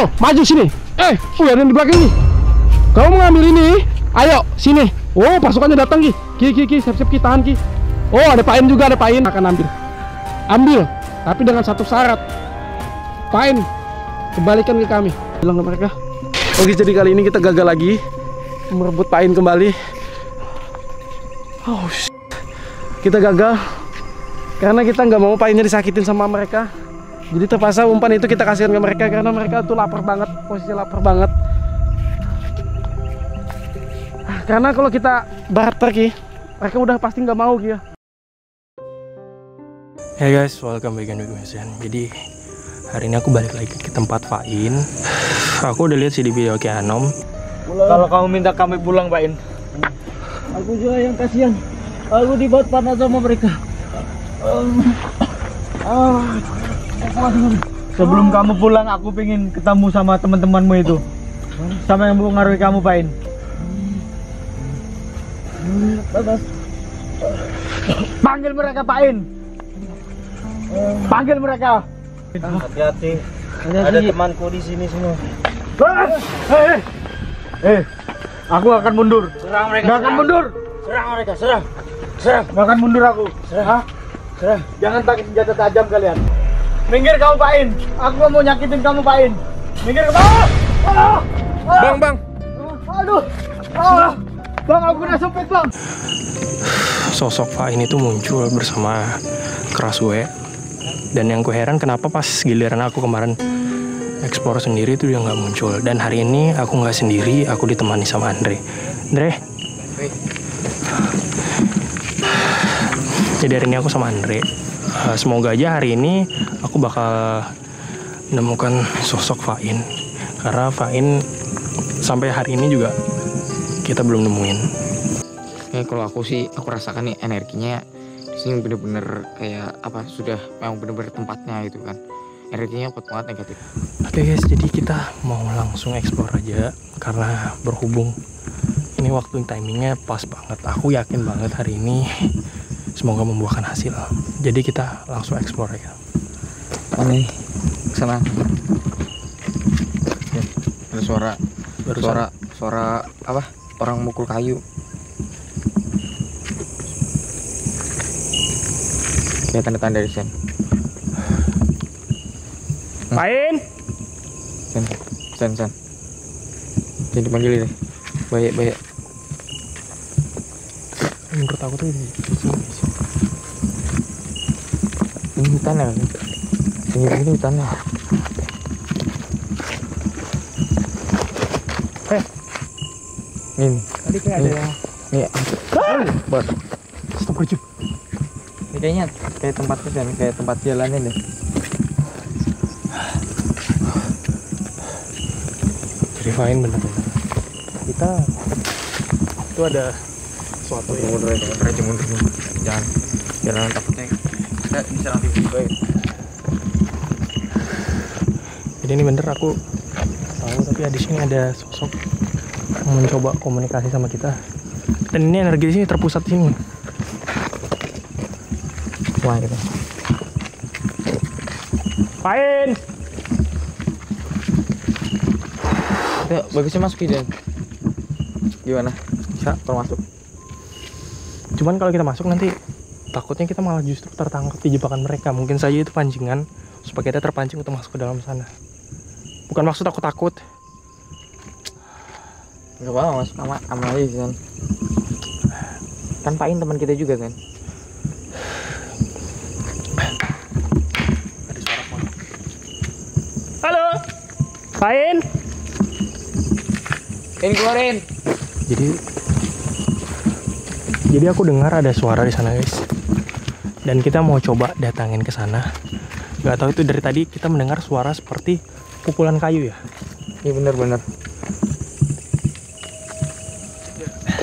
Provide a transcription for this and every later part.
Ayo, maju sini. Ada yang di belakang nih. Kamu mengambil ini. Ayo, sini. Oh, pasukannya datang, Ki. Ki, siap-siap Ki, tahan Ki. Oh, ada Pain juga, ada Pain. Akan ambil. Ambil, tapi dengan satu syarat. Pain, kembalikan ke kami. Bilang ke mereka. Oke, jadi kali ini kita gagal lagi merebut Pain kembali. Oh, kita gagal karena kita nggak mau Painnya disakitin sama mereka. Jadi terpaksa umpan itu kita kasihkan ke mereka karena mereka tuh lapar banget, posisi lapar banget. Karena kalau kita barter Ki, mereka udah pasti nggak mau Ki ya. Hey guys, welcome back again with me. Jadi hari ini aku balik lagi ke tempat Fain. Aku udah lihat sih di video Kianom. Kalau kamu minta kami pulang, Pain. Aku juga yang kasihan. Aku dibuat panas sama mereka. Sebelum kamu pulang, aku pengen ketemu sama teman-temanmu itu, sama yang mempengaruhi kamu, Pain. Panggil mereka, Pain. Panggil mereka. Hati-hati. Ada temanku di sini semua. Aku akan mundur. Serang mereka. Gak akan mundur. Serang mereka, serang. Gak akan mundur aku. Serang. Jangan pakai senjata tajam kalian. Minggir kamu, Pain. Aku gak mau nyakitin kamu, Pain. Minggir ke bawah. Bang. Aduh. Bang, aku udah sempit, Bang. Sosok Fain itu muncul bersama Krasue. Dan yang ku heran kenapa pas giliran aku kemarin eksplor sendiri itu dia nggak muncul. Dan hari ini aku nggak sendiri, aku ditemani sama Andre. Jadi hari ini aku sama Andre. Semoga aja hari ini aku bakal menemukan sosok Fain. Karena Fain sampai hari ini juga kita belum nemuin. Kalau aku sih, aku rasakan nih energinya di sini bener-bener kayak apa, sudah memang bener-bener tempatnya gitu kan. Energinya kuat banget negatif. Oke guys, jadi kita mau langsung explore aja karena berhubung ini waktu timingnya pas banget. Aku yakin banget hari ini semoga membuahkan hasil. Jadi kita langsung explore aja. Ini sana. Ada suara apa? Orang mukul kayu. Kayak tanda-tanda dari sen. Pain. Sen. Jadi dipanggil deh. Baik. Menurut aku tuh di sini. Ini hutan ya. Ini hutannya. Ini. Tadi kayak ada yang. Nih. Bos. Astagfirullahaladzim. Ini kayaknya kayak tempat kerjaan, kayak tempat jalannya deh. Jadi Fain bener. Kita itu ada suatu yang Mundur. Jangan takutnya kita diserang tiba-tiba ya. Jadi ini bener aku tahu, tapi di sini ada sosok yang mencoba komunikasi sama kita. Dan ini energi di sini terpusat di sini. Wah gitu. Pain. Ya, bagusnya masuk dan gimana? Bisa kalau masuk. Cuman kalau kita masuk nanti takutnya kita malah justru tertangkap di jebakan mereka. Mungkin saja itu pancingan supaya kita terpancing untuk masuk ke dalam sana. Bukan maksud aku takut. Gak apa-apa, masuk aman aja sih kan. Kan Pain teman kita juga kan. Ada suara pohon. Halo, Pain. Ini keluarin. Jadi aku dengar ada suara di sana guys. Dan kita mau coba datangin ke sana. Gak tahu itu dari tadi kita mendengar suara seperti pukulan kayu ya. Iya bener.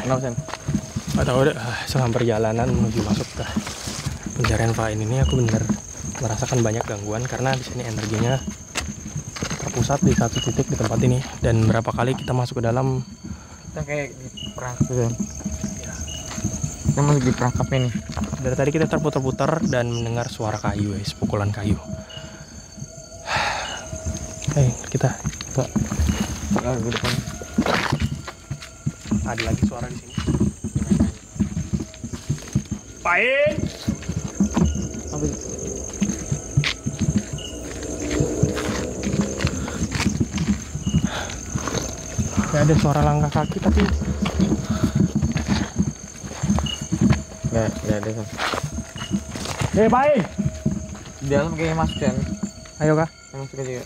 Kenapa Sen? Gak tahu deh. Selama perjalanan menuju masuk ke pencarian Fain ini aku bener merasakan banyak gangguan karena di sini energinya terpusat di satu titik di tempat ini. Dan berapa kali kita masuk ke dalam, Kita kayak diperangkap Sen. Kita masih diperangkap ini. dari tadi kita terputar-putar dan mendengar suara kayu guys, pukulan kayu. Kita kita. Enggak ke depan. Ada lagi suara di sini. Pain. Apa itu? Kayak ada suara langkah kaki tapi Enggak ada kan. Pain. Di dalam kayaknya masuk kan. Ayo kah? Masuk aja.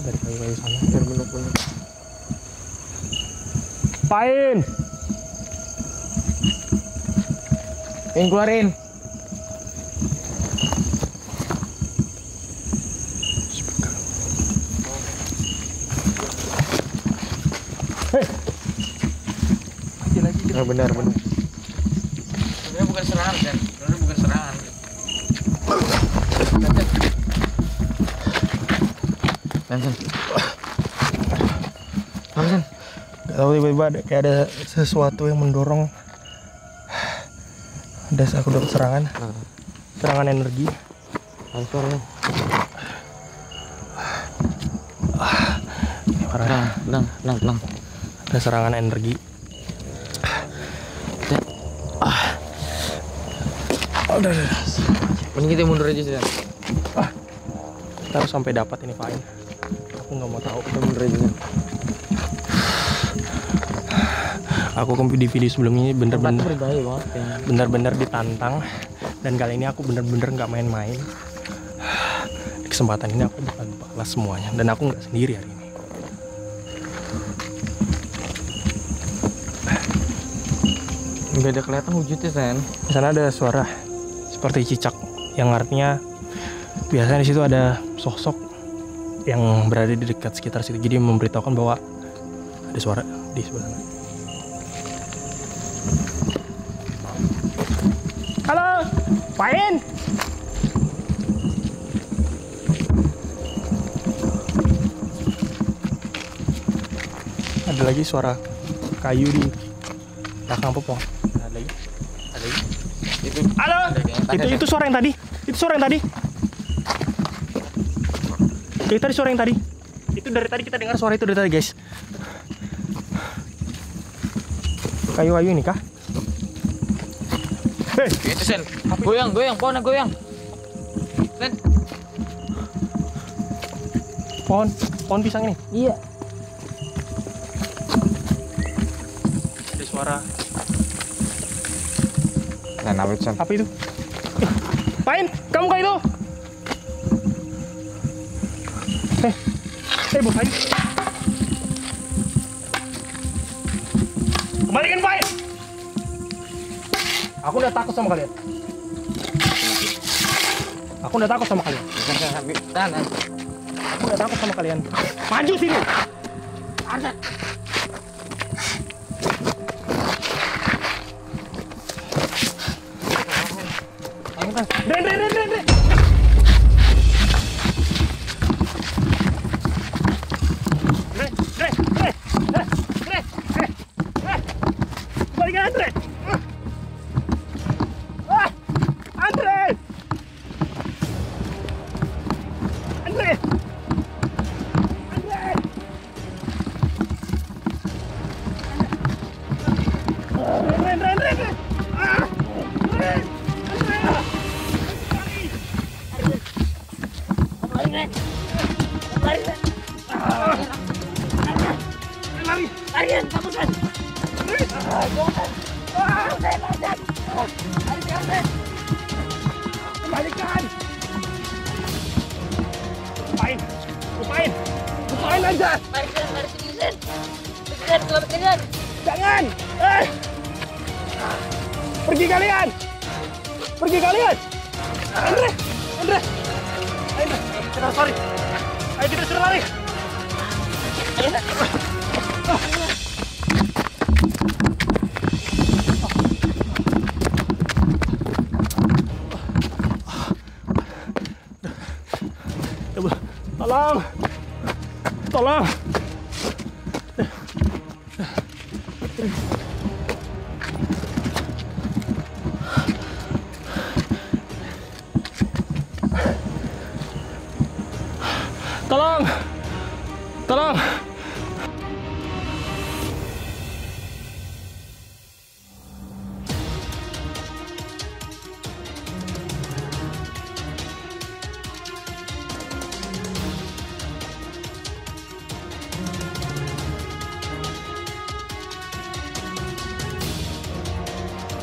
Dari kayu-kayu sana. Biar bener-bener. Pain. Keluarin. Lagi. Benar. Sebenarnya bukan serangan kan? Sebenarnya bukan serangan. Lanjut. Tahu tiba-tiba kayak ada sesuatu yang mendorong. Ada aku dapat serangan. Serangan energi. Harus suaranya. Ini parah. Tenang. Ada serangan energi. Udah. Mending kita mundur aja sih. Kita harus sampai dapat ini Pain. Aku nggak mau tahu. Kita mundur aja. Aku di video sebelumnya bener-bener berbahaya banget ya. Bener-bener ditantang, dan kali ini aku bener-bener nggak main-main. Di kesempatan ini aku bakal balas semuanya, dan aku nggak sendiri hari ini. Nggak ada kelihatan wujudnya Sen. Di sana ada suara seperti cicak, yang artinya biasanya di situ ada sosok yang berada di dekat sekitar situ. Jadi memberitahukan bahwa ada suara di sebelah sana. Halo, Pain. Ada lagi suara kayu di belakang pohon. Ada lagi. Itu. Halo. Itu suara yang tadi. Itu suara yang tadi. Itu tadi suara yang tadi. Itu dari tadi kita dengar suara itu dari tadi, guys. Kayu-kayu ini kah? Itu Sen. Goyang, pohonnya goyang. Sen. Pohon pisang ini. Iya. Ada suara. Sen, apa itu Sen? Apa itu? Pain, kamu kah itu? Bos Pain. Kembalikan Pain. Aku udah takut sama kalian. Aku udah takut sama kalian. Aku udah takut sama kalian. Maju sini. Ada. Dren. Balikan Andre. Kembalikan. Lupain aja. Mari sini, Sen. Selamatkan. Jangan. Pergi kalian. Andre. Kita sorry. Ayo kita suruh lari. Tolong. Tolong! Tolong!